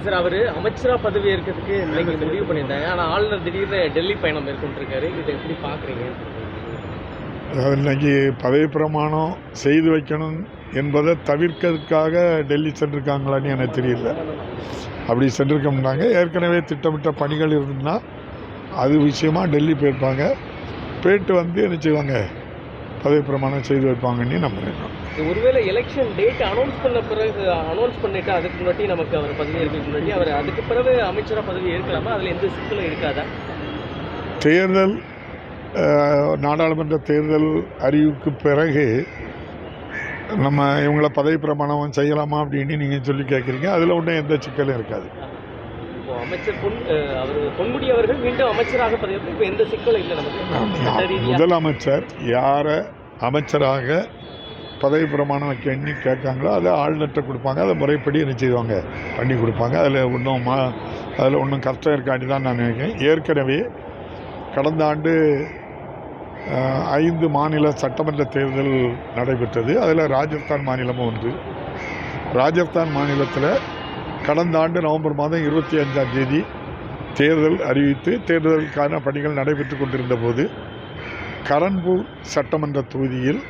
Sir அவர் அமைச்சராக பதவி ஏற்கிறதுக்கு இன்னைக்கு முடிவு பண்ணியிருந்தாங்க. ஆனால் ஆளுநர் திடீர்னு டெல்லி பயணம் மேற்கொண்டிருக்காரு. இதை எப்படி பார்க்குறீங்க? அதாவது இன்னைக்கு பதவி பிரமாணம் செய்து வைக்கணும் என்பதை தவிர்க்கிறதுக்காக டெல்லி சென்றிருக்காங்களான்னு எனக்கு தெரியல. அப்படி சென்றிருக்கோம்னாங்க, ஏற்கனவே திட்டமிட்ட பணிகள் இருந்ததுன்னா அது விஷயமாக டெல்லி போயிருப்பாங்க. போயிட்டு வந்து என்ன செய்வாங்க, பதவி பிரமாணம் செய்து வைப்பாங்கன்னு நம்புகிறேன். ஒருவேளை எலெக்ஷன் டேட் அனௌன்ஸ் பண்ண பிறகு பண்ணிட்டு அதுக்கு முன்னாடி நமக்கு அவர் பதவி ஏற்கிறதுக்கு முன்னாடி அவர் அதுக்கு பிறகு அமைச்சராக பதவி ஏற்கலாமா? அதில் எந்த சிக்கலும் இருக்காதா? தேர்தல் நாடாளுமன்ற தேர்தல் அறிவுக்கு பிறகு நம்ம இவங்கள பதவி பிரமாணம் செய்யலாமா அப்படின்னு நீங்கள் சொல்லி கேட்குறீங்க. அதில் ஒன்றும் எந்த சிக்கலும் இருக்காது. அமைச்சர் அவர் பொன்முடி அவர்கள் மீண்டும் அமைச்சராக பதவி இப்போ எந்த சிக்கலும் இல்லை நமக்கு. முதலமைச்சர் யாரை அமைச்சராக பதவி பிரமாணம் வைக்கணும்னு கேட்காங்களோ அதை ஆளுநர்கிட்ட கொடுப்பாங்க. அதை முறைப்படி என்ன செய்வாங்க, பண்ணி கொடுப்பாங்க. அதில் ஒன்றும் கஷ்டம் இருக்காண்டி தான் நான் நினைக்கிறேன். ஏற்கனவே கடந்த ஆண்டு 5 மாநில சட்டமன்ற தேர்தல் நடைபெற்றது. அதில் ராஜஸ்தான் மாநிலமும் ஒன்று. ராஜஸ்தான் மாநிலத்தில் கடந்த ஆண்டு நவம்பர் மாதம் 25ஆம் தேதி தேர்தல் அறிவித்து தேர்தலுக்கான பணிகள் நடைபெற்று கொண்டிருந்த போது கரன்பூர் சட்டமன்ற தொகுதியில்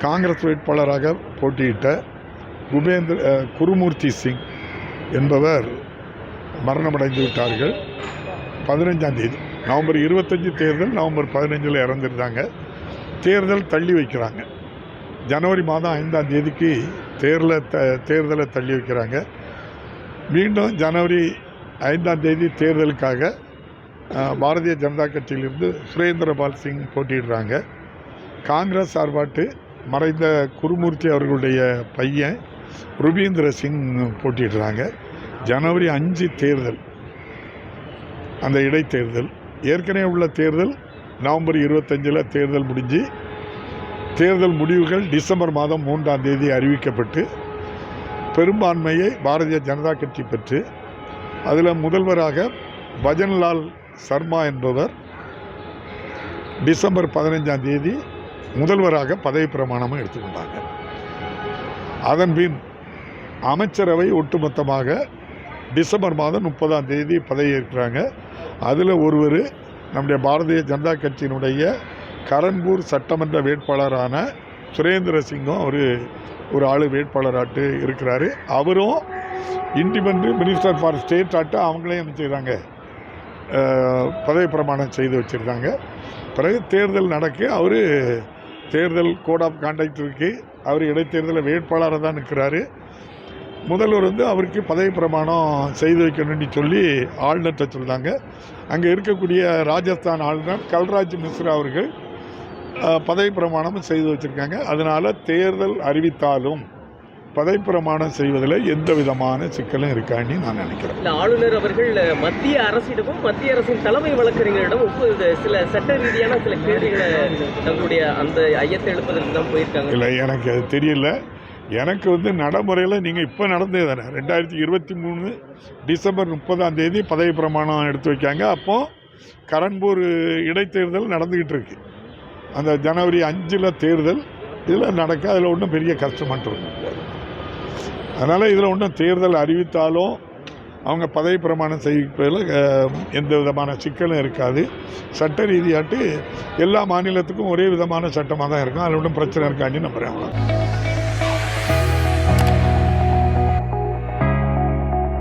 காங்கிரஸ் வேட்பாளராக போட்டியிட்ட குருமூர்த்தி சிங் என்பவர் மரணமடைந்து விட்டார்கள். 15ஆம் தேதி நவம்பர் 25 தேர்தல், நவம்பர் 15 இறந்துருந்தாங்க. தேர்தல் தள்ளி வைக்கிறாங்க. ஜனவரி மாதம் 5ஆம் தேதிக்கு தேர்தலை தள்ளி வைக்கிறாங்க. மீண்டும் ஜனவரி 5ஆம் தேதி தேர்தலுக்காக பாரதிய ஜனதா கட்சியிலிருந்து சுரேந்திரபால் சிங் போட்டியிடுறாங்க. காங்கிரஸ் சார்பாட்டு மறைந்த குருமூர்த்தி அவர்களுடைய பையன் ருபீந்திர சிங் போட்டியிடுறாங்க. ஜனவரி 5 தேர்தல், அந்த இடைத்தேர்தல். ஏற்கனவே உள்ள தேர்தல் நவம்பர் 25 தேர்தல் முடிஞ்சு தேர்தல் முடிவுகள் டிசம்பர் மாதம் 3ஆம் தேதி அறிவிக்கப்பட்டு பெரும்பான்மையை பாரதிய ஜனதா கட்சி பெற்று அதில் முதல்வராக பஜன்லால் சர்மா என்பவர் டிசம்பர் 15ஆம் தேதி முதல்வராக பதவி பிரமாணமும் எடுத்துக்கொண்டாங்க. அதன்பின் அமைச்சரவை ஒட்டுமொத்தமாக டிசம்பர் மாதம் 30ஆம் தேதி பதவியேற்கிறாங்க. அதில் ஒருவர் நம்முடைய பாரதிய ஜனதா கட்சியினுடைய கரன்பூர் சட்டமன்ற வேட்பாளரான சுரேந்திர சிங்கும் ஒரு ஆள் வேட்பாளராட்டு இருக்கிறாரு. அவரும் இண்டிபெண்ட் மினிஸ்டர் ஃபார் ஸ்டேட் ஆட்டு அவங்களே என்ன செய்கிறாங்க, பதவி பிரமாணம் செய்து வச்சுருக்காங்க. பிறகு தேர்தல் நடக்கு. அவர் தேர்தல் கோட் ஆஃப் கான்டக்ட் இருக்குது. அவர் இடைத்தேர்தலில் வேட்பாளராக தான் நிற்கிறாரு. முதல்வர் அவருக்கு பதவி பிரமாணம் செய்து வைக்கணும்னு சொல்லி ஆளுநர்கிட்ட சொல்கிறாங்க. அங்கே இருக்கக்கூடிய ராஜஸ்தான் ஆளுநர் கல்ராஜ் மிஸ்ரா அவர்கள் பதவி பிரமாணம் செய்து வச்சுருக்காங்க. அதனால் தேர்தல் அறிவித்தாலும் பதவி பிரமாணம் செய்வதில் எந்த விதமான சிக்கலும் இருக்கான்னு நான் நினைக்கிறேன். ஆளுநர் அவர்கள் மத்திய அரசிடமும் மத்திய அரசின் தலைமை வழக்கறிஞரிடம் சில சட்ட ரீதியான சில கேள்விகளை தங்களுடைய அந்த ஐயத்தை எழுப்பதற்கு தான் போயிருக்காங்க. இல்லை, எனக்கு அது தெரியல. எனக்கு நடைமுறையில் நீங்கள் இப்போ நடந்தது தானே, 2023 டிசம்பர் 30ஆம் தேதி பதவி பிரமாணம் எடுத்து வைக்காங்க. அப்போது கரன்பூர் இடைத்தேர்தல் நடந்துக்கிட்டு இருக்கு. அந்த ஜனவரி 5 தேர்தல் இதில் நடக்க அதில் ஒன்றும் பெரிய கஷ்டமாட்டு இருக்கும். அதனால் இதில் ஒன்றும் தேர்தல் அறிவித்தாலும் அவங்க பதவி பிரமாணம் செய்வதில் எந்த விதமான சிக்கலும் இருக்காது. சட்ட ரீதியாட்டு எல்லா மாநிலத்துக்கும் ஒரே விதமான சட்டமாக தான் இருக்கும். அதில் ஒன்றும் பிரச்சனை இருக்கான்னு நம்புகிறேன்.